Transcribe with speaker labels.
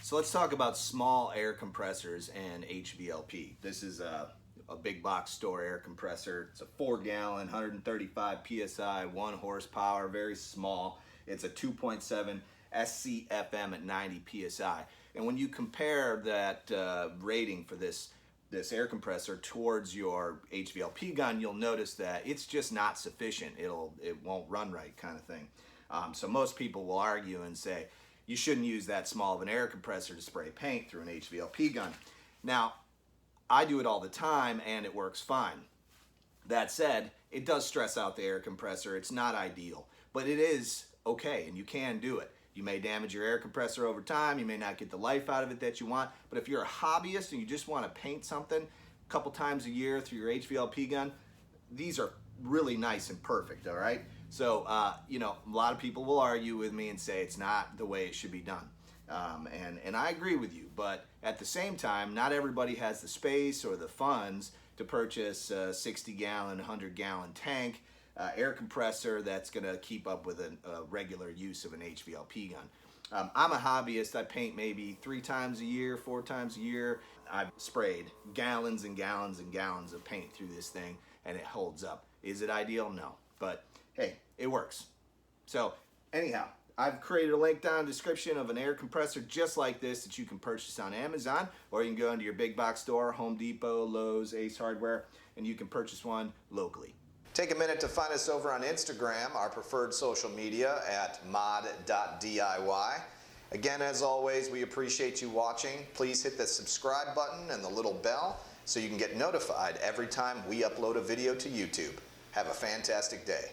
Speaker 1: So let's talk about small air compressors and HVLP. This is a big box store air compressor. It's a 4-gallon, 135 PSI, 1 horsepower, very small. It's a 2.7 SCFM at 90 PSI. And when you compare that rating for this air compressor towards your HVLP gun, you'll notice that it's just not sufficient. It won't run right, kind of thing. So most people will argue and say, you shouldn't use that small of an air compressor to spray paint through an HVLP gun. Now, I do it all the time and it works fine. That said, it does stress out the air compressor. It's not ideal, but it is okay and you can do it. You may damage your air compressor over time. You may not get the life out of it that you want, but if you're a hobbyist and you just want to paint something a couple times a year through your HVLP gun, these are really nice and perfect, all right? So, you know, a lot of people will argue with me and say it's not the way it should be done. And I agree with you, but at the same time, not everybody has the space or the funds to purchase a 60-gallon, 100-gallon tank air compressor that's going to keep up with a regular use of an HVLP gun. I'm a hobbyist. I paint maybe 3 times a year, 4 times a year. I've sprayed gallons and gallons and gallons of paint through this thing, and it holds up. Is it ideal? No. But hey, it works. So anyhow, I've created a link down in the description of an air compressor just like this that you can purchase on Amazon, or you can go into your big box store, Home Depot, Lowe's, Ace Hardware, and you can purchase one locally.
Speaker 2: Take a minute to find us over on Instagram, our preferred social media at mod.diy. Again, as always, we appreciate you watching. Please hit the subscribe button and the little bell so you can get notified every time we upload a video to YouTube. Have a fantastic day.